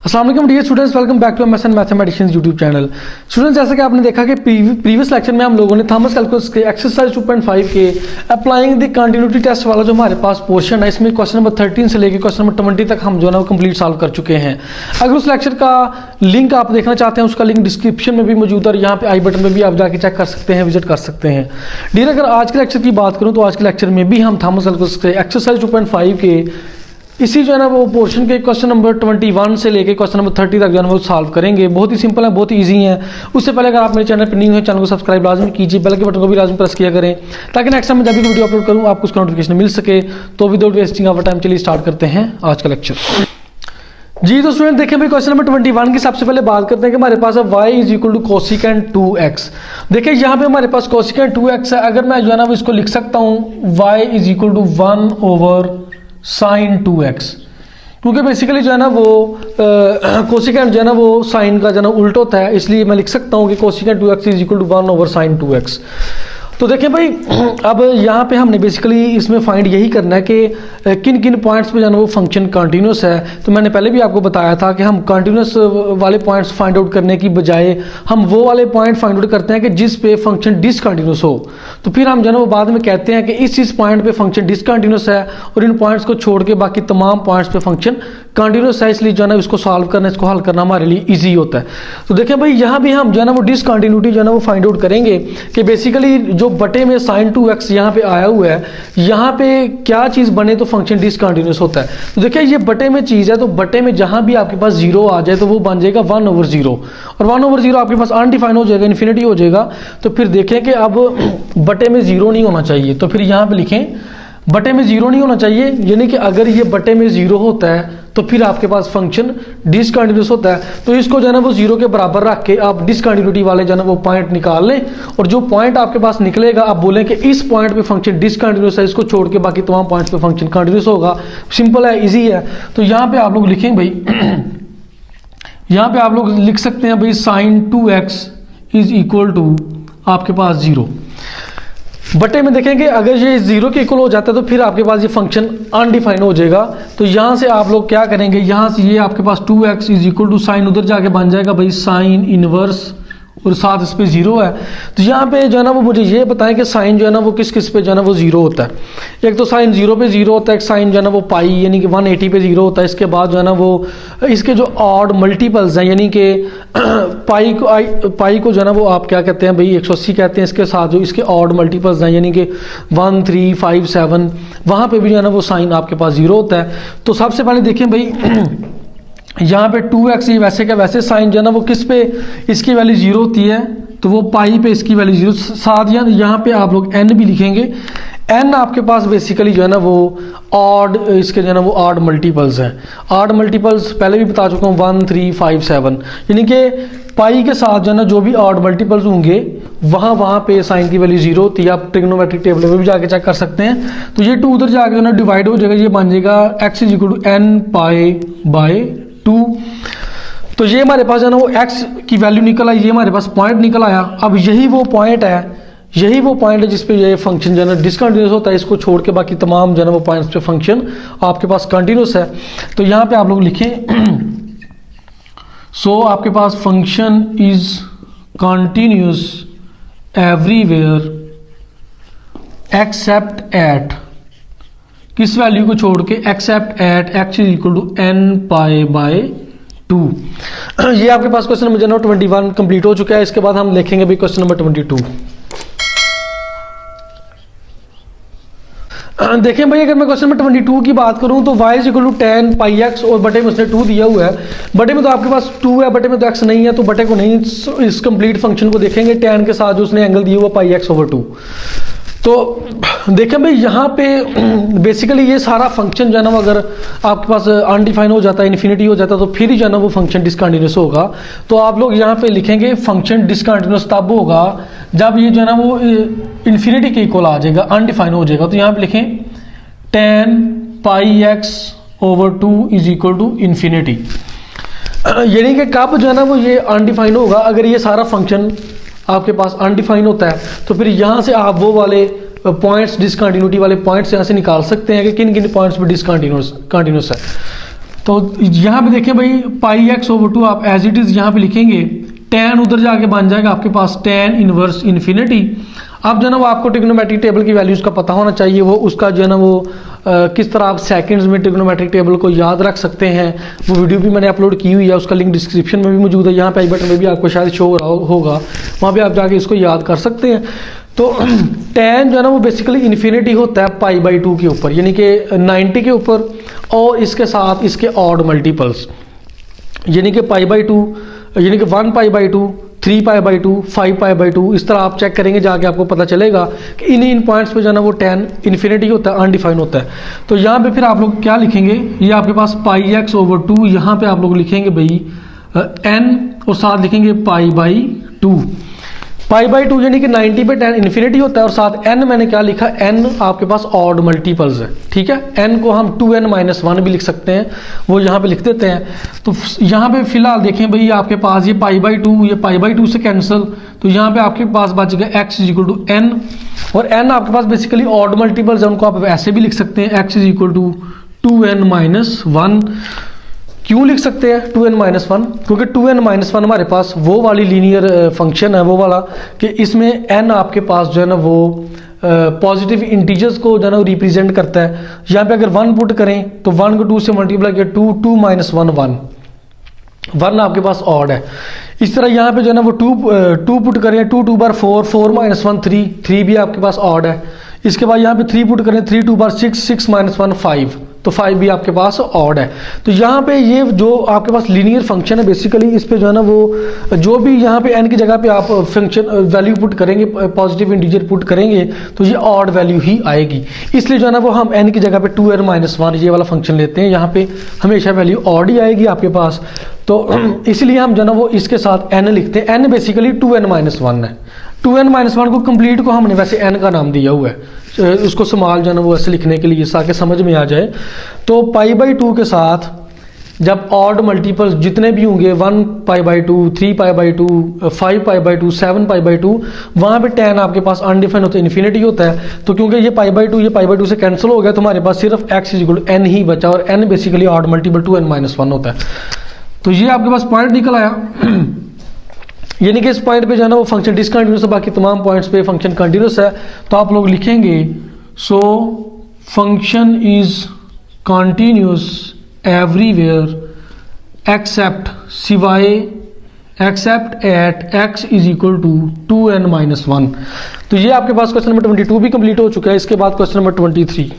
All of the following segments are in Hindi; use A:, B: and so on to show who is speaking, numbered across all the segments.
A: अस्सलाम वालेकुम dear students, welcome back to MSN mathematicians YouTube channel. Students, जैसा कि आपने देखा कि प्रीवियस लेक्चर में हम लोगों ने थॉमस कैलकुलस के एक्सरसाइज 2.5 के अप्लाइंग द कंटिन्यूटी टेस्ट वाला जो हमारे पास पोर्शन है, इसमें क्वेश्चन नंबर 13 से लेकर क्वेश्चन नंबर 20 तक हम जो है ना कंप्लीट सॉल्व कर चुके हैं। अगर उस लेक्चर का लिंक आप देखना चाहते हैं, उसका लिंक डिस्क्रिप्शन में भी मौजूद है और यहाँ पे आई बटन में भी आप जाके चेक कर सकते हैं, विजिट कर सकते हैं। डियर, अगर आज के लेक्चर की बात करूँ तो आज के लेक्चर में भी हम थॉमस कैलकुलस के एक्सरसाइज 2.5 के इसी जो है ना वो पोर्शन के क्वेश्चन नंबर 21 से लेके क्वेश्चन नंबर 30 तक जो है ना वो सॉल्व करेंगे। बहुत ही सिंपल है, बहुत ही इजी है। उससे पहले अगर आप मेरे चैनल पर न्यू है, चैनल को सब्सक्राइब लाजमी कीजिए, बेल के बटन को भी लाजमी प्रेस किया करें ताकि नेक्स्ट टाइम जब भी वीडियो अपलोड करूँ आपको उसका नोटिफिकेशन मिल सके। तो विदाउट वेस्टिंग ऑफ टाइम चलिए स्टार्ट करते हैं आज का लेक्चर। जी तो स्टूडेंट देखें भाई, क्वेश्चन नंबर 21 की सबसे पहले बात करते हैं कि हमारे पास है y is equal to cosecant 2x। देखिए यहाँ पे हमारे पास कोसिकेंट 2x है। अगर मैं जो है ना वो इसको लिख सकता हूँ y is equal to 1 over sine 2x, क्योंकि बेसिकली जो है ना वो कोसिकेंट जो है ना वो साइन का जो है ना उल्टा होता है, इसलिए मैं लिख सकता हूँ कि cosecant 2x is equal to 1 over sine 2x। तो देखिए भाई, अब यहाँ पे हमने बेसिकली इसमें फाइंड यही करना है कि किन किन पॉइंट्स पे जो है ना वो फंक्शन कंटिन्यूस है। तो मैंने पहले भी आपको बताया था कि हम कंटिन्यूस वाले पॉइंट्स फाइंड आउट करने की बजाय हम वो वाले पॉइंट फाइंड आउट करते हैं कि जिस पे फंक्शन डिसकंटिन्यूस हो। तो फिर हम जो है ना वो बाद में कहते हैं कि इस पॉइंट पे फंक्शन डिसकंटिन्यूस है और इन पॉइंट्स को छोड़ के बाकी तमाम पॉइंट्स पे फंक्शन कंटिन्यूस है, इसलिए जो है ना इसको सॉल्व करना, इसको हल करना हमारे लिए ईजी होता है। तो देखिए भाई, यहाँ भी हम जो है ना वो डिसकंटिन्यूटी जो है ना वो फाइंड आउट करेंगे कि बेसिकली जो बटे में साइन 2x यहाँ पे आया हुआ है, यहाँ पे क्या चीज़ बने तो फंक्शन डिसकंटिन्यूस होता है। तो देखिए ये बटे में चीज़ है, तो बटे में जहाँ भी आपके पास जीरो आ जाए तो वो बन जाएगा 1 ओवर 0 और 1 ओवर 0 आपके पास अनडिफाइन हो जाएगा, इन्फिनिटी हो जाएगा। तो फिर देखें कि अब बटे में जीरो नहीं होना चाहिए, तो फिर यहाँ पे लिखें बटे में जीरो नहीं होना चाहिए, यानी कि अगर ये बटे में जीरो होता है तो फिर आपके पास फंक्शन डिसकंटिन्यूस होता है। तो इसको जो है ना वो जीरो के बराबर रख के आप डिसकंटिन्यूटी वाले जो है ना वो पॉइंट निकाल लें और जो पॉइंट आपके पास निकलेगा आप बोलें कि इस पॉइंट पे फंक्शन डिसकंटिन्यूस है, इसको छोड़ के बाकी तमाम पॉइंट्स पे फंक्शन कंटिन्यूस होगा। सिंपल है, इजी है। तो यहाँ पे आप लोग लिखेंगे भाई यहाँ पे आप लोग लिख सकते हैं भाई sign 2x is equal to आपके पास 0 बटे में। देखेंगे अगर ये 0 के इक्वल हो जाता है तो फिर आपके पास ये फंक्शन अनडिफाइन हो जाएगा। तो यहाँ से आप लोग क्या करेंगे, यहाँ से ये आपके पास 2x is equal to sine उधर जाके बन जाएगा भाई साइन इनवर्स और साथ इस पे 0 है। तो यहाँ पे जो है ना वो मुझे ये बताएं कि साइन जो है ना वो किस किस पे जो है ना वो 0 होता है। एक तो साइन 0 पे 0 होता है, एक साइन जो है ना वो पाई यानी कि 180 पे 0 होता है। इसके बाद जो है ना वो इसके जो ऑड मल्टीपल्स हैं, यानी कि पाई को जो है ना वो आप क्या कहते हैं भाई 180 कहते हैं। इसके साथ जो इसके ऑड मल्टीपल्स हैं यानी कि 1, 3, 5, 7, वहाँ पे भी जो है ना वो साइन आपके पास 0 होता है। तो सबसे पहले देखें भाई यहाँ पे 2x ये वैसे क्या वैसे साइन जो है ना वो किस पे इसकी वैल्यू 0 होती है, तो वो पाई पे इसकी वैल्यू 0। साथ यहाँ पे आप लोग n भी लिखेंगे। n आपके पास बेसिकली जो है ना वो ऑड इसके जो है ना वो ऑड मल्टीपल्स हैं। ऑड मल्टीपल्स पहले भी बता चुका हूँ 1, 3, 5, 7, यानी कि पाई के साथ जो है ना जो भी ऑड मल्टीपल्स होंगे वहाँ पे साइन की वैल्यू 0 होती है। आप ट्रिग्नोमेट्रिक टेबल में भी जाके चेक कर सकते हैं। तो ये 2 उधर जाके जो है ना डिवाइड हो जाएगा, ये बन जाएगा x is equal to n pi by 2। तो ये हमारे पास है ना वो x की वैल्यू निकल आई, ये हमारे पास पॉइंट निकल आया। अब यही वो पॉइंट है जिसपे ये फंक्शन जो है ना डिसकंटिन्यूस होता है। इसको छोड़ के बाकी तमाम जो है ना वो पॉइंट्स पे फंक्शन आपके पास कंटिन्यूस है। तो यहाँ पे आप लोग लिखें सो आपके पास function is continuous everywhere except at, किस वैल्यू को छोड़ के, except at x is equal to n pi by 2। ये आपके पास क्वेश्चन नंबर 21 कंप्लीट हो चुका है। इसके बाद हम लिखेंगे भी क्वेश्चन नंबर 22। देखें भाई, अगर मैं क्वेश्चन नंबर 22 की बात करूं तो y is equal to 10 pi x और बटे में उसने 2 दिया हुआ है। बटे में तो आपके पास 2 है, बटे में तो x नहीं है, तो बटे को नहीं, इस कंप्लीट फंक्शन को देखेंगे। 10 के साथ जो उसने एंगल दिया हुआ पाई x ओवर 2। तो देखें भाई, यहाँ पे बेसिकली ये सारा फंक्शन जो है ना अगर आपके पास अनडिफाइन हो जाता है, इन्फिनिटी हो जाता है, तो फिर ही जो है ना वो फंक्शन डिसकंटिन्यूस होगा। तो आप लोग यहाँ पे लिखेंगे फंक्शन डिसकंटिन्यूस तब होगा जब ये जो है ना वो इन्फिनिटी के इक्वल आ जाएगा, अनडिफाइन हो जाएगा। तो यहाँ पे लिखें 10 pi x over 2 is equal to infinity, यानी कि कब जो है ना वो ये अनडिफाइन होगा, अगर ये सारा फंक्शन आपके पास अनडिफाइन होता है। तो फिर यहाँ से आप वो वाले पॉइंट्स डिसकंटिन्यूटी वाले पॉइंट्स यहाँ से निकाल सकते हैं कि किन किन पॉइंट्स पे डिसकंटिन्यूस है। तो यहाँ पे देखें भाई पाई एक्स ओवर टू आप एज इट इज़ यहाँ पे लिखेंगे, tan उधर जाके बन जाएगा आपके पास tan इनवर्स इन्फिनिटी। अब जो है ना वो आपको ट्रिग्नोमेट्रिक टेबल की वैल्यूज़ का पता होना चाहिए, वो उसका जो है ना वो किस तरह आप सेकंड्स में ट्रिग्नोमेट्रिक टेबल को याद रख सकते हैं, वो वीडियो भी मैंने अपलोड की हुई है, उसका लिंक डिस्क्रिप्शन में भी मौजूद है, यहाँ पे आई बटन में भी आपको शायद शो हो रहा होगा, वहाँ पे आप जाके इसको याद कर सकते हैं। तो tan जो है ना वो बेसिकली इन्फिनिटी होता है π/2 के ऊपर, यानी कि 90 के ऊपर, और इसके साथ इसके ऑड मल्टीपल्स, यानी कि π/2 यानी कि 1π/2, 3π/2, 5π/2, इस तरह आप चेक करेंगे जाके आपको पता चलेगा कि इन पॉइंट्स पे जो है ना वो tan इन्फिनिटी होता है, अनडिफाइन होता है। तो यहाँ पे फिर आप लोग क्या लिखेंगे, ये आपके पास πx/2, यहाँ पे आप लोग लिखेंगे भाई n और साथ लिखेंगे π/2, π/2 यानी कि 90 पे tan इन्फिनिटी होता है, और साथ n मैंने क्या लिखा, n आपके पास ऑड मल्टीपल्स है, ठीक है। n को हम 2n-1 भी लिख सकते हैं, वो यहाँ पे लिख देते हैं। तो यहाँ पे फिलहाल देखें भाई आपके पास ये π/2, ये π/2 से कैंसिल, तो यहाँ पे आपके पास बच गया x = n, और n आपके पास बेसिकली ऑड मल्टीपल्स है, उनको आप ऐसे भी लिख सकते हैं, x = 2n-1। क्यों लिख सकते हैं 2n-1, क्योंकि 2n-1 हमारे पास वो वाली लीनियर फंक्शन है, वो वाला कि इसमें n आपके पास जो है ना वो पॉजिटिव इंटीजर्स को जो है ना रिप्रेजेंट करता है। यहाँ पे अगर 1 पुट करें तो 1 को 2 से मल्टीप्लाई किया, 2, 2 - 1, 1 आपके पास ऑड है। इस तरह यहाँ पे जो है ना वो 2 पुट करें, 2 2 बार 4, 4 - 1 3, 3 भी आपके पास ऑड है। इसके बाद यहाँ पे 3 पुट करें, 3 2 बार 6, 6 - 1 5, तो 5 भी आपके पास ऑड है। तो यहाँ पे ये जो आपके पास लीनियर फंक्शन है, बेसिकली इस पे जो है ना वो जो भी यहाँ पे n की जगह पे आप फंक्शन वैल्यू पुट करेंगे, पॉजिटिव इंटीजर पुट करेंगे, तो ये ऑड वैल्यू ही आएगी। इसलिए जो है ना वो हम n की जगह पे 2n-1 ये वाला फंक्शन लेते हैं, यहाँ पे हमेशा वैल्यू ऑड ही आएगी आपके पास। तो इसलिए हम जो है ना वो इसके साथ n लिखते हैं, n बेसिकली 2n-1 है। 2n-1 को कंप्लीट को हमने वैसे n का नाम दिया हुआ है, उसको स्मॉल जो है ना वो ऐसे लिखने के लिए, ताकि समझ में आ जाए। तो π/2 के साथ जब ऑड मल्टीपल्स जितने भी होंगे, 1π/2, 3π/2, 5π/2, 7π/2, वहाँ पे tan आपके पास अनडिफाइन होता है, इन्फिनिटी होता है। तो क्योंकि ये π/2 ये π/2 से कैंसिल हो गया, तो हमारे पास सिर्फ x = n ही बचा, और n basically odd multiple 2n-1 होता है। तो ये आपके पास पॉइंट निकल आया, यानी कि इस पॉइंट पे जो है ना वो फंक्शन डिसकंटिन्यूस है, बाकी तमाम पॉइंट्स पे फंक्शन कंटिन्यूस है। तो आप लोग लिखेंगे so function is continuous everywhere except, सिवाय एक्सेप्ट एट x = 2n-1। तो ये आपके पास क्वेश्चन नंबर 22 भी कंप्लीट हो चुका है। इसके बाद क्वेश्चन नंबर 23,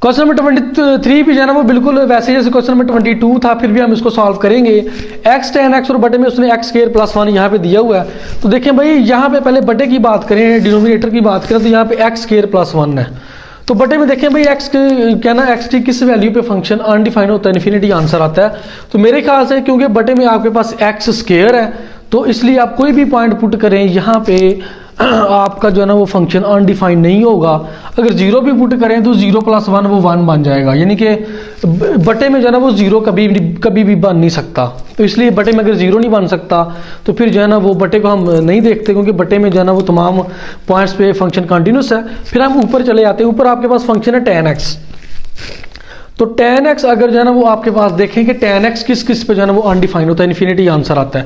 A: क्वेश्चन नंबर 23 भी जो है ना वो बिल्कुल वैसे जैसे क्वेश्चन नंबर 22 था, फिर भी हम इसको सॉल्व करेंगे। x tan x और बटे में उसने x² + 1 यहाँ पे दिया हुआ है। तो देखें भाई यहाँ पे पहले बटे की बात करें, डिनोमिनेटर की बात करें, तो यहाँ पे x² + 1 है। तो बटे में देखें भाई x के क्या ना x किस वैल्यू पे फंक्शन अनडिफाइन होता है, इन्फिनिटी आंसर आता है। तो मेरे ख्याल से क्योंकि बटे में आपके पास x² है, तो इसलिए आप कोई भी पॉइंट पुट करें यहाँ पे आपका जो है ना वो फंक्शन अनडिफाइंड नहीं होगा। अगर 0 भी पुट करें तो 0 + 1 वो 1 बन जाएगा, यानी कि बटे में जो है ना वो 0 कभी भी बन नहीं सकता। तो इसलिए बटे में अगर 0 नहीं बन सकता तो फिर जो है ना वो बटे को हम नहीं देखते, क्योंकि बटे में जो है ना वो तमाम पॉइंट्स पे फंक्शन कंटिन्यूस है। फिर हम ऊपर चले जाते हैं, ऊपर आपके पास फंक्शन है tan x। तो tan x अगर जो है ना वो आपके पास देखें कि tan x किस पे जो है ना वो अनडिफाइंड होता है, इन्फिनिटी आंसर आता है।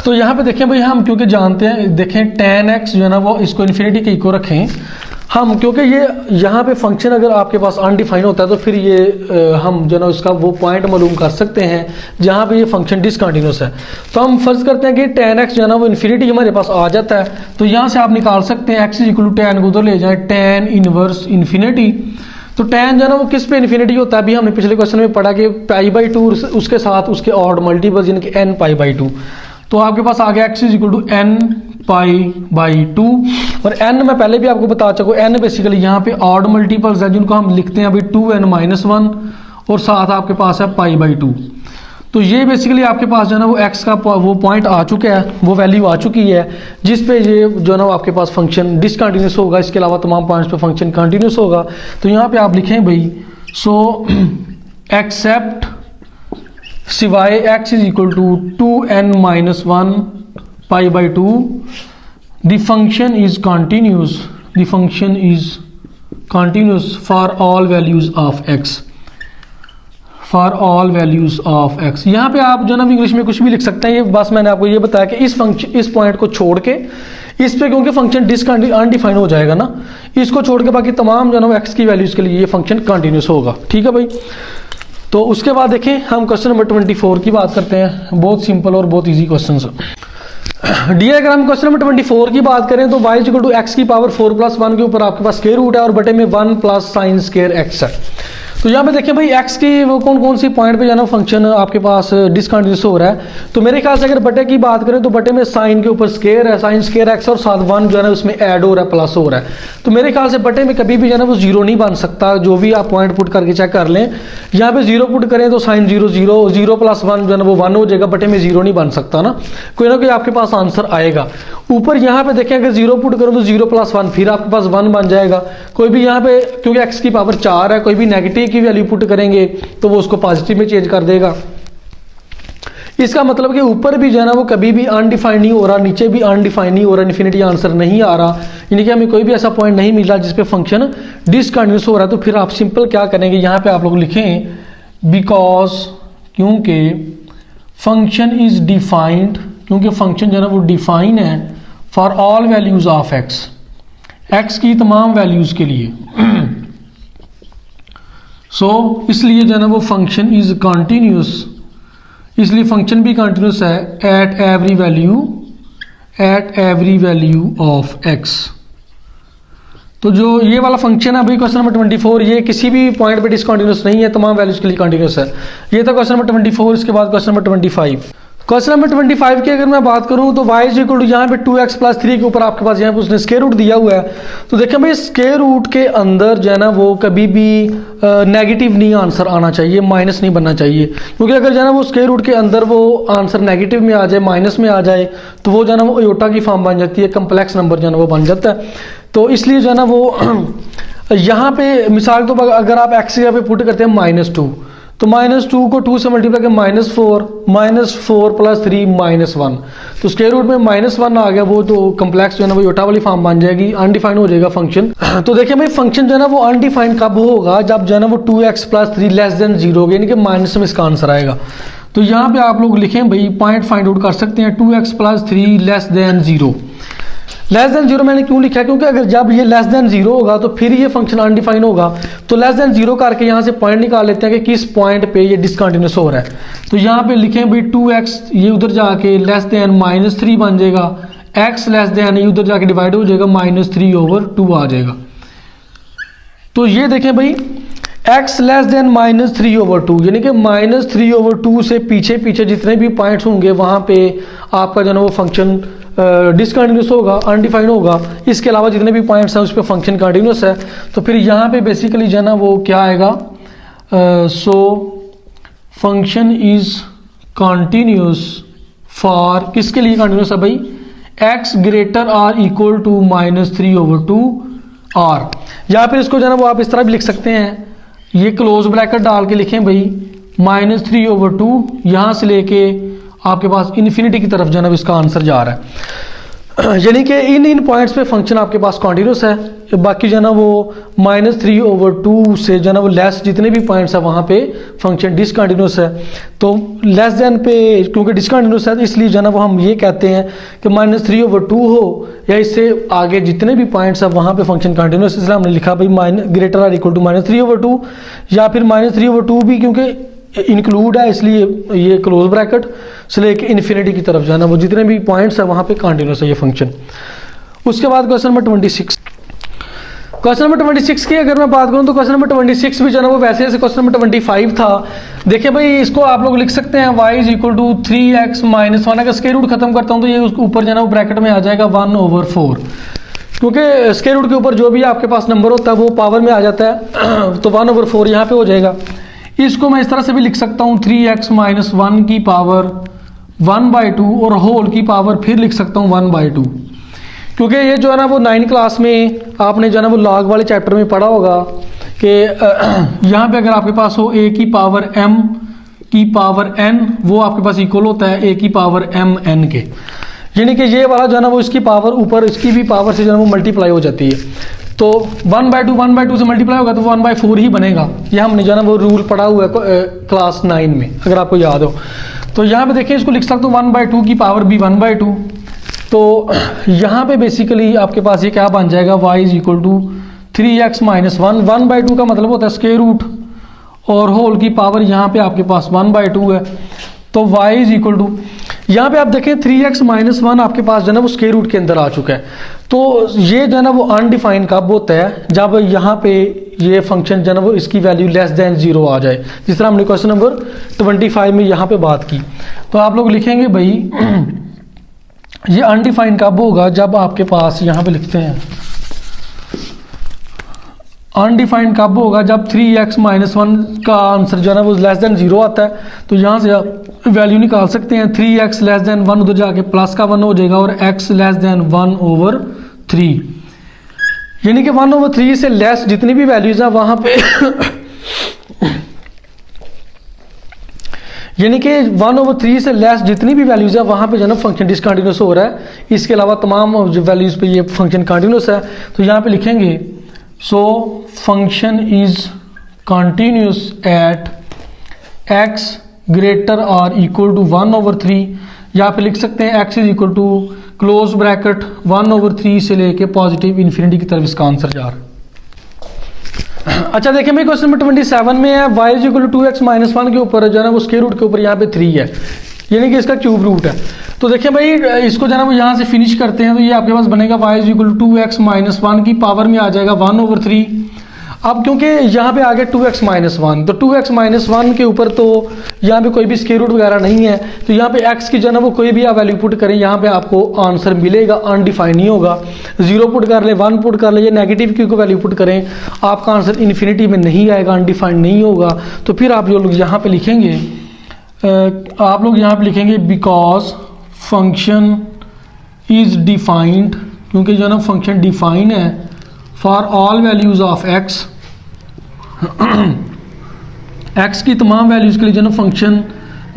A: तो यहाँ पे देखें भाई हम क्योंकि जानते हैं, देखें tan x जो है ना वो इसको इन्फिनिटी के इक्वल रखें हम, क्योंकि ये यहाँ पे फंक्शन अगर आपके पास अनडिफाइन होता है तो फिर ये हम जो है ना उसका वो पॉइंट मालूम कर सकते हैं जहाँ पे ये फंक्शन डिसकंटिन्यूस है। तो हम फर्ज करते हैं कि tan x जो है ना वो इन्फिनिटी हमारे पास आ जाता है। तो यहाँ से आप निकाल सकते हैं x = tan को उधर ले जाए, tan इनवर्स इन्फिनिटी। तो tan जो है ना वो किस पे इन्फिनिटी होता है, अभी हमने पिछले क्वेश्चन में पढ़ा कि π/2 उसके साथ उसके ऑड मल्टीपल यानी कि n π/2। तो आपके पास आ गया x = n π/2, और n मैं पहले भी आपको बता चुका हूँ, n बेसिकली यहाँ पे ऑड मल्टीपल्स है जिनको हम लिखते हैं अभी 2n-1, और साथ आपके पास है π/2। तो ये बेसिकली आपके पास जो है ना वो x का वो पॉइंट आ चुका है, वो वैल्यू आ चुकी है जिस पे ये जो है ना आपके पास फंक्शन डिसकंटिन्यूस होगा। इसके अलावा तमाम पॉइंट्स पे फंक्शन कंटिन्यूस होगा। तो यहाँ पे आप लिखें भाई सो एक्सेप्ट, सिवाय x = 2n-1 π/2, the function is continuous for all values of x। For all values of x. यहाँ पे आप जो ना इंग्लिश में कुछ भी लिख सकते हैं, ये बस मैंने आपको ये बताया कि इस पॉइंट को छोड़ के इस पे, क्योंकि फंक्शन अनडिफाइंड हो जाएगा ना, इसको छोड़ के बाकी तमाम जो ना एक्स की वैल्यूज के लिए ये फंक्शन कंटिन्यूस होगा। ठीक है भाई। तो उसके बाद देखें हम क्वेश्चन नंबर 24 की बात करते हैं। बहुत सिंपल और बहुत ईजी क्वेश्चन है। डी अगर हम क्वेश्चन नंबर 24 की बात करें तो y इक्वल टू एक्स की पावर 4 + 1 के ऊपर आपके पास स्क्वायर रूट है और बटे में 1 + sin स्क्वायर x है। तो यहाँ पे देखिए भाई x की वो कौन सी पॉइंट पे जाना फंक्शन आपके पास डिसकंटिन्यूस हो रहा है। तो मेरे ख्याल से अगर बटे की बात करें तो बटे में साइन के ऊपर स्क्वायर है, sin स्क्वायर x और साथ 1 जो है ना उसमें ऐड हो रहा है, प्लस हो रहा है। तो मेरे ख्याल से बटे में कभी भी जो है ना वो 0 नहीं बन सकता। जो भी आप पॉइंट पुट करके चेक कर लें, यहाँ पे 0 पुट करें तो sin 0 0 0 + 1 जो है ना वो 1 हो जाएगा, बटे में 0 नहीं बन सकता ना कोई आपके पास आंसर आएगा। ऊपर यहाँ पे देखें अगर 0 पुट करो तो 0 + 1 फिर आपके पास 1 बन जाएगा। कोई भी यहाँ पे क्योंकि x की पावर 4 है, कोई भी नेगेटिव की वैल्यू पुट करेंगे तो वो उसको पॉजिटिव में चेंज कर देगा। इसका मतलब कि ऊपर भी जो है ना वो कभी भी अनडिफाइंड नहीं हो रहा, नीचे भी अनडिफाइंड नहीं हो रहा, इन्फिनिटी आंसर नहीं आ रहा, यानी कि हमें कोई भी ऐसा पॉइंट नहीं मिल रहा जिसपे फंक्शन डिसकंटिन्यूस हो रहा है। तो फिर आप सिंपल क्या करेंगे, यहाँ पे आप लोग लिखें बिकॉज, क्योंकि फंक्शन इज डिफाइंड, क्योंकि फंक्शन जो है ना वो डिफाइन है for all values of x की तमाम वैल्यूज के लिए। इसलिए जो है ना वो फंक्शन इज कंटिन्यूस, इसलिए फंक्शन भी कंटिन्यूस है at every value of x. तो जो ये वाला फंक्शन है भाई क्वेश्चन नंबर 24, ये किसी भी पॉइंट पे डिसकंटिन्यूस नहीं है, तमाम वैल्यूज के लिए कंटिन्यूस है। ये था क्वेश्चन नंबर 24। इसके बाद क्वेश्चन नंबर 25। क्वेश्चन नंबर 25 की अगर मैं बात करूं तो y इक्वल टू यहाँ पे 2x + 3 के ऊपर आपके पास यहाँ पे उसने स्क्वायर रूट दिया हुआ है। तो देखें भाई स्क्वायर रूट के अंदर जो है ना वो कभी भी नेगेटिव नहीं आंसर आना चाहिए, माइनस नहीं बनना चाहिए, क्योंकि अगर जो है ना वो स्क्वायर रूट के अंदर वो आंसर नेगेटिव में आ जाए, माइनस में आ जाए, तो वो जो है ना वो आयोटा की फॉर्म बन जाती है, कम्प्लेक्स नंबर जो है ना वो बन जाता है। तो इसलिए जो है ना वो यहाँ पे मिसाल तो अगर आप एक्स यहाँ पे पुट करते हैं -2, तो -2 को 2 से मल्टीप्लाई कर -4 + 3 -1, तो स्क्वायर रूट में -1 आ गया, वो तो कम्प्लेक्स जो है ना वो आयोटा वाली फॉर्म बन जाएगी, अनडिफाइंड हो जाएगा फंक्शन। तो देखिए भाई फंक्शन जो है ना वो अनडिफाइंड कब होगा, जब जो है ना वो 2x + 3 <0 होगा, यानी कि माइनस में इसका आंसर आएगा। तो यहाँ पे आप लोग लिखें भाई पॉइंट फाइंड आउट कर सकते हैं 2x + 3 <0। <0 मैंने क्यों लिखा है, क्योंकि अगर जब ये <0 होगा तो फिर ये फंक्शन अनडिफाइन होगा। तो <0 करके यहाँ से पॉइंट निकाल लेते हैं कि किस पॉइंट पे ये डिसकंटिन्यूस हो रहा है। तो यहाँ पे लिखें भाई 2x, ये उधर जाके <-3 बन जाएगा, x ये उधर जाके डिवाइड हो जाएगा, -3/2 आ जाएगा। तो ये देखें भाई x <-3/2, यानी कि -3/2 से पीछे जितने भी पॉइंट्स होंगे वहाँ पे आपका जो है वो फंक्शन डिसकंटिन्यूस होगा, अनडिफाइंड होगा। इसके अलावा जितने भी पॉइंट्स हैं उस पर फंक्शन कंटिन्यूस है। तो फिर यहाँ पे बेसिकली जो है ना वो क्या आएगा, सो फंक्शन इज कंटिन्यूस फॉर, किसके लिए कंटिन्यूस है भाई, x ≥ -3/2 r, या फिर इसको जो है ना वो आप इस तरह भी लिख सकते हैं, ये क्लोज ब्रैकेट डाल के लिखें भाई -3/2, यहाँ से लेके आपके पास इन्फिनिटी की तरफ जो है ना इसका आंसर जा रहा है, यानी कि इन पॉइंट्स पे फंक्शन आपके पास कॉन्टिन्यूस है। बाकी जो है ना वो -3/2 से जो है ना वो लेस जितने भी पॉइंट्स है वहाँ पे फंक्शन डिसकंटिन्यूस है। तो लेस देन पे क्योंकि डिसकंटिन्यूस है इसलिए जो है ना वो हम ये कहते हैं कि -3/2 हो या इससे आगे जितने भी पॉइंट्स है वहाँ पे फंक्शन कंटिन्यूस, इसलिए हमने लिखा भाई <3 या फिर -3/2 भी क्योंकि इंक्लूड है, इसलिए ये क्लोज ब्रैकेट से लेके इन्फिनिटी की तरफ जाना वो जितने भी पॉइंट्स है वहाँ पे कंटिन्यूस है ये फंक्शन। उसके बाद क्वेश्चन नंबर 26। क्वेश्चन नंबर 26 की अगर मैं बात करूँ तो क्वेश्चन नंबर 26 भी जो है ना वो वैसे जैसे क्वेश्चन नंबर 25 था। देखिए भाई इसको आप लोग लिख सकते हैं y = 3x - 1, अगर स्क्वायर रूट खत्म करता हूँ तो ये उसके ऊपर जो है ना वो ब्रैकेट में आ जाएगा 1/4, क्योंकि स्क्वायर रूट के ऊपर जो भी आपके पास नंबर होता है वो पावर में आ जाता है, तो 1/4 यहाँ पे हो जाएगा। इसको मैं इस तरह से भी लिख सकता हूँ 3x - 1 की पावर 1/2 और होल की पावर फिर लिख सकता हूँ 1/2, क्योंकि ये जो है ना वो 9 क्लास में आपने जो है ना वो लॉग वाले चैप्टर में पढ़ा होगा कि यहाँ पे अगर आपके पास हो a की पावर m की पावर n, वो आपके पास इक्वल होता है a की पावर m n के, यानी कि ये वाला जो है ना वो इसकी पावर ऊपर इसकी भी पावर से जो है वो मल्टीप्लाई हो जाती है। तो 1/2 से मल्टीप्लाई होगा तो 1/4 ही बनेगा। ये हमने जो है ना वो रूल पढ़ा हुआ है क्लास 9 में, अगर आपको याद हो। तो यहाँ पे देखिए इसको लिख सकते हो 1/2 की पावर भी 1/2। तो यहाँ पे बेसिकली आपके पास ये क्या बन जाएगा, y = 3x - 1। 1/2 का मतलब होता है स्क्वायर रूट और होल की पावर यहाँ पे आपके पास 1/2 है। तो y = यहाँ पे आप देखें 3x - 1 आपके पास जो है ना वो स्क्वायर रूट के अंदर आ चुका है। तो ये जो है ना वो अनडिफाइंड कब होता है, जब यहाँ पे ये फंक्शन जो है ना वो इसकी वैल्यू लेस देन 0 आ जाए, जिस तरह हमने क्वेश्चन नंबर 25 में यहाँ पे बात की। तो आप लोग लिखेंगे भाई ये अनडिफाइंड कब होगा, जब आपके पास यहाँ पे लिखते हैं अनडिफाइंड कब होगा, जब 3x - 1 का आंसर जो है ना वो लेस देन 0 आता है। तो यहाँ से आप वैल्यू निकाल सकते हैं 3x लेस देन 1, उधर जाके प्लस का 1 हो जाएगा और x लेस देन 1/3, यानी कि 1/3 से लेस जितनी भी वैल्यूज है वहाँ पे यानी कि 1/3 से लेस जितनी भी वैल्यूज है वहाँ पे जो है ना फंक्शन डिसकंटिन्यूस हो रहा है। इसके अलावा तमाम जो वैल्यूज पे ये फंक्शन कंटिन्यूस है। तो यहाँ पे लिखेंगे so function is continuous at x greater और इक्वल टू 1/3। यहाँ पे लिख सकते हैं x = क्लोज ब्रैकेट 1/3 से लेके पॉजिटिव इन्फिनिटी की तरफ इसका आंसर जा रहा है। अच्छा देखिए भाई क्वेश्चन नंबर 27 में है y = 2x - 1 के ऊपर जो है ना वो स्क्वायर रूट के ऊपर यहाँ पे 3 है, यानी कि इसका क्यूब रूट है। तो देखिए भाई इसको जो है ना वो यहाँ से फिनिश करते हैं। तो ये आपके पास बनेगा y = 2x - 1 की पावर में आ जाएगा 1/3। अब क्योंकि यहाँ पे आ गया 2x - 1, तो 2x - 1 के ऊपर तो यहाँ पे कोई भी स्क्वायर रूट वगैरह नहीं है। तो यहाँ पे x की जो है ना वो कोई भी आप वैल्यू पुट करें यहाँ पे आपको आंसर मिलेगा, अनडिफाइंड नहीं होगा। 0 पुट कर ले, 1 पुट कर ले, या नेगेटिव की को वैल्यू पुट करें आपका आंसर इन्फिनिटी में नहीं आएगा, अनडिफाइंड नहीं होगा। तो फिर आप जो लोग यहाँ पे लिखेंगे आप लोग यहाँ पे लिखेंगे बिकॉज फंक्शन इज डिफाइंड, क्योंकि जो है ना फंक्शन डिफाइन है for all values of x x की तमाम वैल्यूज के लिए जो है ना फंक्शन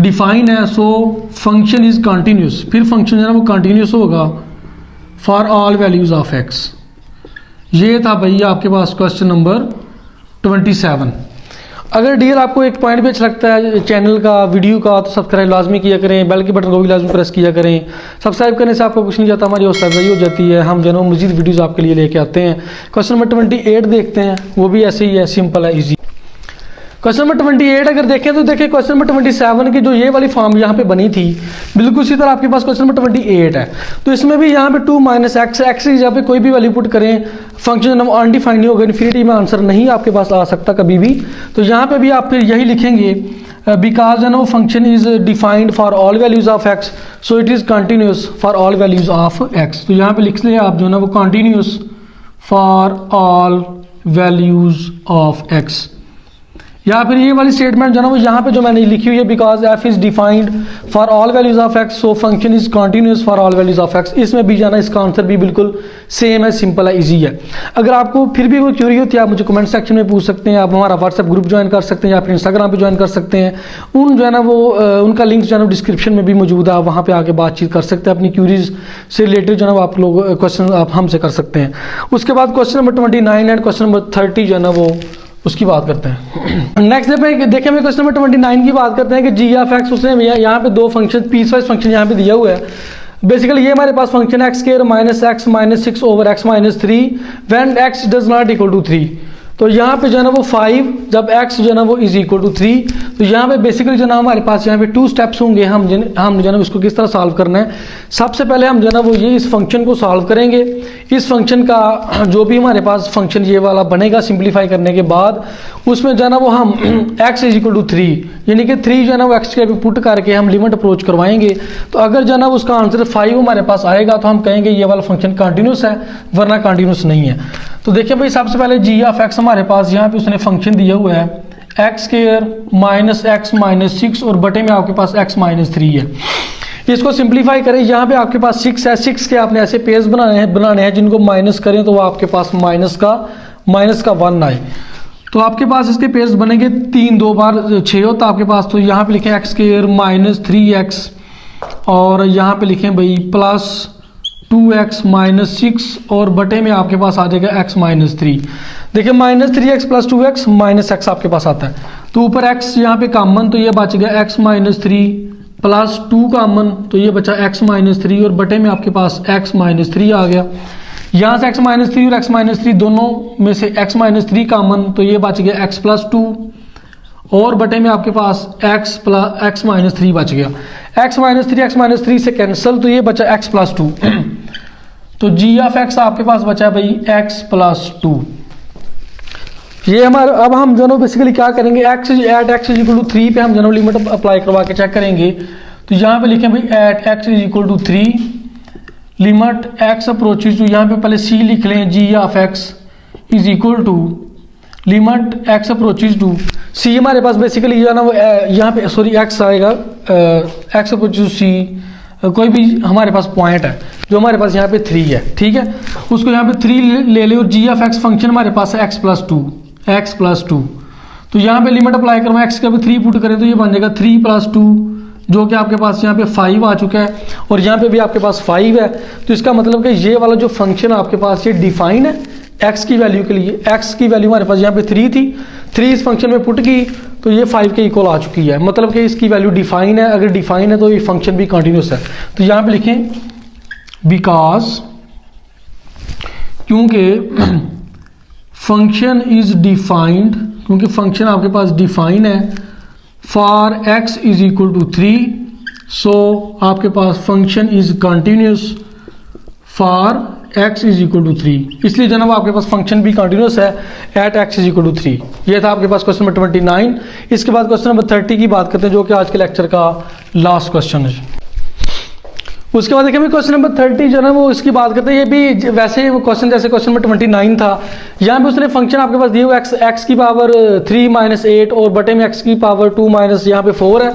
A: डिफाइन है। सो फंक्शन इज कंटिन्यूस, फिर फंक्शन जो है ना वो कंटिन्यूस होगा for all values of x। ये था भाई आपके पास क्वेश्चन नंबर 27। अगर डियर आपको एक पॉइंट भी अच्छा लगता है चैनल का, वीडियो का, तो सब्सक्राइब लाजमी किया करें, बेल के बटन को भी लाजमी प्रेस किया करें। सब्सक्राइब करने से आपको कुछ नहीं जाता, हमारी हौसला अफजाई हो जाती है, हम जो है मजीद वीडियोज़ आपके लिए लेके आते हैं। क्वेश्चन नंबर 28 देखते हैं, वो भी ऐसे ही है, सिंपल है, ईजी। क्वेश्चन नंबर 28 अगर देखें तो देखिए क्वेश्चन नंबर 27 की जो ये वाली फॉर्म यहाँ पे बनी थी बिल्कुल इसी तरह आपके पास क्वेश्चन नंबर 28 है। तो इसमें भी यहाँ पे 2 - x की जहाँ पे कोई भी वैल्यू पुट करें फंक्शन अनडिफाइंड नहीं होगा, इन्फिनिटी में आंसर नहीं आपके पास आ सकता कभी भी। तो यहाँ पे भी आप फिर यही लिखेंगे बिकॉज है ना वो function is defined for all values of x, so it is continuous for all values of x। तो यहाँ पे लिख लिया आप जो है ना वो continuous for all values of x। या फिर ये वाली स्टेटमेंट जो है ना वो यहाँ पे जो मैंने लिखी हुई है because f is defined for all values of x, so function is continuous for all values of x। इसमें भी जाना इसका आंसर भी बिल्कुल सेम है, सिंपल है, इजी है। अगर आपको फिर भी कोई क्यूरी होती है आप मुझे कमेंट सेक्शन में पूछ सकते हैं, आप हमारा व्हाट्सएप ग्रुप ज्वाइन कर सकते हैं या फिर इंस्टाग्राम पे ज्वाइन कर सकते हैं। उन जो है ना वो उनका लिंक जो है ना डिस्क्रिप्शन में भी मौजूद है, आप वहाँ पे आके बातचीत कर सकते हैं, अपनी क्यूरीज से रिलेटेड जो है ना आप लोग क्वेश्चन आप हमसे कर सकते हैं। उसके बाद question number 29 and question number 30 जो है ना वो उसकी बात करते हैं। नेक्स्ट देखें मैं क्वेश्चन नंबर 29 की बात करते हैं कि जी ऑफ एक्स, उसने यहाँ पे दो फंक्शन पीसवाइज फंक्शन यहाँ पे दिया हुआ है। बेसिकली ये हमारे पास function x square minus x minus 6 over x minus 3 when x does not equal to 3। तो यहाँ पे जो है ना वो 5 जब x जो है ना वो इज इक्वल टू 3। तो यहाँ पे बेसिकली जो है ना हमारे पास यहाँ पे 2 स्टेप्स होंगे, हम जो है ना उसको किस तरह सॉल्व करना है। सबसे पहले हम जो है ना वो ये इस फंक्शन को सॉल्व करेंगे। इस फंक्शन का जो भी हमारे पास फंक्शन ये वाला बनेगा सिंप्लीफाई करने के बाद उसमें जो है ना वो हम x इज इक्वल टू 3 यानी कि 3 जो है ना वो x के पुट करके हम लिमिट अप्रोच करवाएंगे। तो अगर जो है ना उसका आंसर 5 हमारे पास आएगा तो हम कहेंगे ये वाला फंक्शन कंटिन्यूस है, वरना कंटिन्यूस नहीं है। तो देखिए भाई सबसे पहले जी ऑफ एक्स हमारे पास यहाँ पे उसने फंक्शन दिया हुआ है x square minus x minus 6 और बटे में आपके पास x माइनस 3 है। इसको सिंप्लीफाई करें, यहाँ पे आपके पास 6 है, 6 के आपने ऐसे पेज बनाने हैं जिनको माइनस करें तो वो आपके पास माइनस का 1 आए। तो आपके पास इसके पेज बनेंगे 3 2 बार 6 होता है आपके पास। तो यहाँ पे लिखें एक्स स्क्वायर माइनस 3x और यहाँ पे लिखें भाई प्लस 2x माइनस 6 और बटे में आपके पास आ जाएगा x माइनस 3। देखिए -3x plus 2x minus x आपके पास आता है, तो ऊपर x यहाँ पे कॉमन, तो ये बच गया x माइनस 3 प्लस 2 कॉमन, तो ये बचा x माइनस 3 और बटे में आपके पास x माइनस 3 आ गया। यहाँ से x माइनस 3 और x माइनस 3 दोनों में से x माइनस 3 कॉमन, तो ये बच गया x प्लस 2 और बटे में आपके पास x माइनस 3 बच गया। x माइनस 3 से कैंसिल, तो ये बचा x प्लस 2। तो g ऑफ x आपके पास बचा भाई x प्लस 2। ये हमारा, अब हम जो बेसिकली क्या करेंगे, x एट इक्वल टू 3 पे हम जो लिमिट अप्लाई करवा के चेक करेंगे। तो यहाँ पे लिखें भाई at x equal to 3 limit x approaches to, यहाँ पे पहले c लिख लें, g of x is equal to limit x approaches to, c हमारे पास बेसिकली जो है ना वो यहाँ पे सॉरी x आएगा, x अप्रोचेज टू c, कोई भी हमारे पास पॉइंट है जो हमारे पास यहाँ पे 3 है, ठीक है, उसको यहाँ पे 3 ले ले और g ऑफ x फंक्शन हमारे पास है x प्लस 2। तो यहाँ पे लिमिट अप्लाई करो, x का भी 3 पुट करें तो ये बन जाएगा 3 प्लस 2, जो कि आपके पास यहाँ पे 5 आ चुका है और यहाँ पे भी आपके पास 5 है। तो इसका मतलब कि ये वाला जो फंक्शन आपके पास ये डिफाइन है x की वैल्यू के लिए। x की वैल्यू हमारे पास यहाँ पे 3 थी, 3 इस फंक्शन में पुट की तो ये 5 के इक्वल आ चुकी है, मतलब कि इसकी वैल्यू डिफाइन है। अगर डिफाइन है तो ये फंक्शन भी कंटिन्यूस है। तो यहाँ पे लिखें बिकॉज, क्योंकि फंक्शन इज डिफाइंड, क्योंकि फंक्शन आपके पास डिफाइन है for x is equal to 3, so आपके पास function is continuous for x is equal to 3, इसलिए जनाब आपके पास फंक्शन भी कंटिन्यूस है at x is equal to 3। ये था आपके पास क्वेश्चन नंबर 29। इसके बाद क्वेश्चन नंबर 30 की बात करते हैं, जो कि आज के लेक्चर का लास्ट क्वेश्चन है। उसके बाद देखिए क्वेश्चन नंबर 30 जो है ना वो इसकी बात करते हैं। ये भी वैसे वो क्वेश्चन जैसे क्वेश्चन नंबर 29 था, यहाँ पे उसने फंक्शन आपके पास दिए हुए x की पावर 3 माइनस 8 और बटे में x की पावर 2 माइनस यहाँ पे 4 है,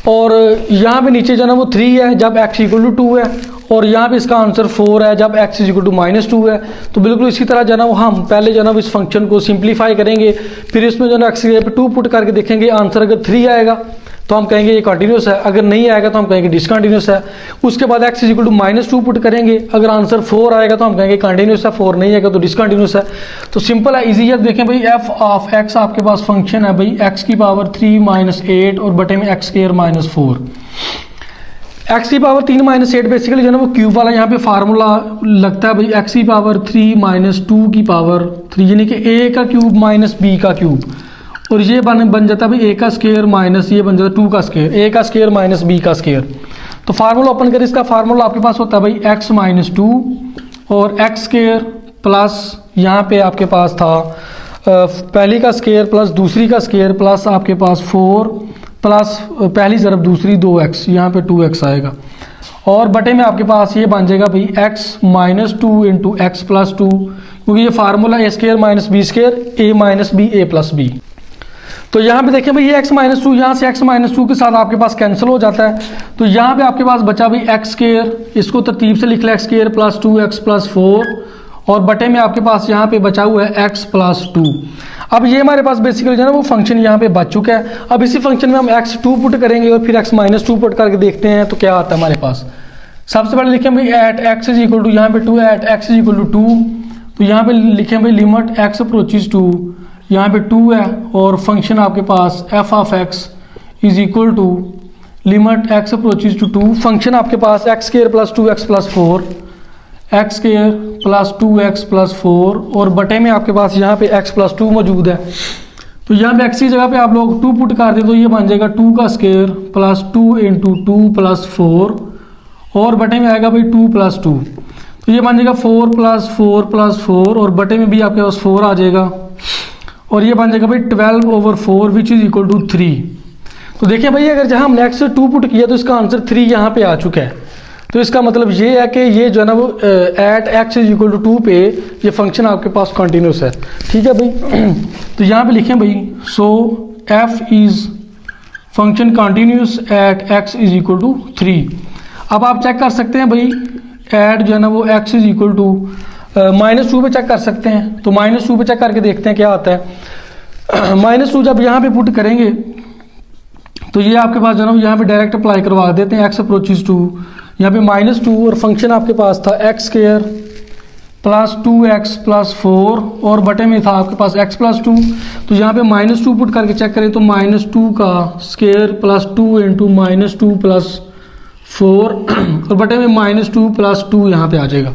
A: और यहाँ पे नीचे जो है ना वो 3 है जब x इक्वल टू 2 है, और यहाँ पे इसका आंसर 4 है जब x इक्वल टू माइनस 2 है। तो बिल्कुल इसी तरह जो है ना वो हम पहले जो है ना इस फंक्शन को सिंप्लीफाई करेंगे, फिर इसमें जो है ना x पे 2 पुट करके देखेंगे, आंसर अगर 3 आएगा तो हम कहेंगे ये कंटिन्यूस है, अगर नहीं आएगा तो हम कहेंगे डिसकंटिन्यूस है। उसके बाद x equal to minus 2 put करेंगे, अगर आंसर 4 आएगा तो हम कहेंगे कंटिन्यूस है, 4 नहीं आएगा तो डिसकंटिन्यूस है। तो सिंपल है, इजी है। देखें भाई f ऑफ x आपके पास फंक्शन है भाई x की पावर 3 माइनस 8 और बटे में x स्क्वायर माइनस 4। x की पावर 3 माइनस 8 बेसिकली जो है ना वो क्यूब वाला यहाँ पे फार्मूला लगता है भाई, x की पावर 3 माइनस 2 की पावर 3 यानी कि a का क्यूब माइनस b का क्यूब, और ये बन जाता है भाई a का स्क्वायर माइनस ये बन जाता है 2 का स्क्वायर, a का स्क्वायर माइनस b का स्क्वायर। तो फार्मूला ओपन करें, इसका फार्मूला आपके पास होता है भाई x माइनस 2 और x स्क्वायर प्लस यहाँ पे आपके पास था पहली का स्क्वायर प्लस दूसरी का स्क्वायर प्लस आपके पास 4 प्लस पहली ज़रब दूसरी 2x, यहाँ पे 2x आएगा, और बटे में आपके पास ये बन जाएगा भाई x minus 2 into x plus 2, क्योंकि ये formula a square minus b square a minus b a plus b. तो यहाँ पे देखिए भाई ये x माइनस 2 यहाँ से x माइनस 2 के साथ आपके पास कैंसिल हो जाता है, तो यहाँ पे आपके पास बचा भाई x स्क्वायर, इसको तरतीब से लिख ले x square plus 2x plus 4, और बटे में आपके पास यहाँ पे बचा हुआ है x प्लस 2। अब ये हमारे पास बेसिकली जो है ना वो फंक्शन यहाँ पे बच चुका है। अब इसी फंक्शन में हम x 2 पुट करेंगे और फिर x माइनस 2 पुट करके देखते हैं तो क्या आता है हमारे पास। सबसे पहले लिखें भाई at x is equal to यहाँ पे 2 at x is equal to 2, तो यहाँ पे लिखें भाई लिमिट x अप्रोचेज टू, यहाँ पे 2 है और फंक्शन आपके पास f of x is equal to limit x approaches to 2, function आपके पास x square plus 2x plus 4, x square plus 2x plus 4, और बटे में आपके पास यहाँ पे x प्लस 2 मौजूद है। तो यहाँ पे x की जगह पे आप लोग 2 पुट कर दें तो ये बन जाएगा 2 का स्क्वायर प्लस 2 इंटू 2 प्लस 4, और बटे में आएगा भाई 2 प्लस 2, तो ये बन जाएगा 4 प्लस 4 प्लस 4, और बटे में भी आपके पास 4 आ जाएगा, और ये बन जाएगा भाई 12 over 4 which is equal to 3। तो देखिए भाई अगर जहाँ हमने x से 2 पुट किया तो इसका आंसर 3 यहाँ पे आ चुका है। तो इसका मतलब ये है कि ये जो है ना वो at x is equal to 2 पे ये फंक्शन आपके पास कंटिन्यूस है, ठीक है भाई। तो यहाँ पे लिखें भाई so f is function continuous at x is equal to 3। अब आप चेक कर सकते हैं भाई एट जो है ना वो x इज इक्वल टू -2 पे चेक कर सकते हैं, तो -2 पे चेक करके देखते हैं क्या आता है। -2 जब यहाँ पे पुट करेंगे तो ये आपके पास जो है ना यहाँ पे डायरेक्ट अप्लाई करवा देते हैं x अप्रोचेज टू यहाँ पे -2 और फंक्शन आपके पास था x square plus 2x plus 4 और बटे में था आपके पास x प्लस 2। तो यहाँ पे -2 पुट करके चेक करें तो -2 का स्क्वायर प्लस 2 इंटू -2 प्लस 4 और बटे में -2 प्लस 2 यहाँ पे आ जाएगा।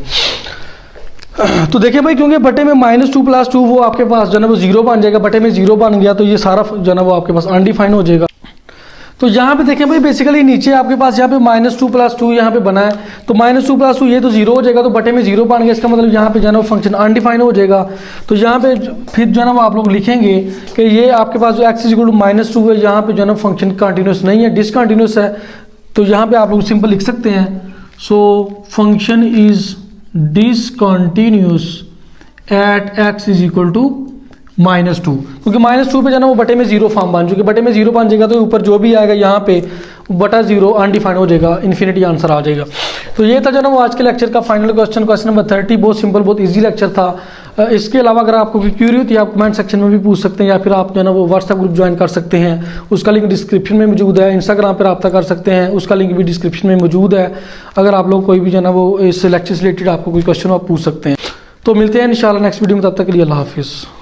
A: तो देखिए भाई, क्योंकि बटे में -2 प्लस 2 वो आपके पास जो है ना वो 0 बन जाएगा, बटे में 0 बन गया तो ये सारा जो है ना वो आपके पास अनडिफाइन हो जाएगा। तो यहाँ पे देखें भाई, बेसिकली नीचे आपके पास यहाँ पे -2 प्लस 2 यहाँ पे बना है, तो -2 प्लस 2 ये तो 0 हो जाएगा, तो बटे में 0 बन गया, इसका मतलब यहाँ पे जो है ना वो फंक्शन अनडिफाइन हो जाएगा। तो यहाँ पे फिर जो है ना वो आप लोग लिखेंगे कि ये आपके पास जो x = -2 है, यहाँ पे जो है ना फंक्शन कंटिन्यूस नहीं है, डिसकंटिन्यूस है। तो यहाँ पे आप लोग सिंपल लिख सकते हैं, सो function is discontinuous at x = -2, क्योंकि -2 पे जाना वो बटे में 0 फॉर्म बन चुके, बटे में 0 बन जाएगा तो ऊपर जो भी आएगा यहाँ पे बटा 0 अनडिफाइन हो जाएगा, इन्फिनिटी आंसर आ जाएगा। तो ये था जो ना वो आज के लेक्चर का फाइनल क्वेश्चन नंबर 30। बहुत सिंपल, बहुत इजी लेक्चर था। इसके अलावा अगर आपको कोई क्यूरी होती है आप कमेंट सेक्शन में भी पूछ सकते हैं, या फिर आप जो है ना वो व्हाट्सएप ग्रुप ज्वाइन कर सकते हैं, उसका लिंक डिस्क्रिप्शन में मौजूद है। इंस्टाग्राम पर रब्ता कर सकते हैं, उसका लिंक भी डिस्क्रिप्शन में मौजूद है। अगर आप लोग कोई भी जो है ना वो इस लेक्चर से रिलेटेड आपको कोई क्वेश्चन आप पूछ सकते हैं। तो मिलते हैं इंशाल्लाह नेक्स्ट वीडियो में, तब तक के लिए अल्लाह हाफिज़।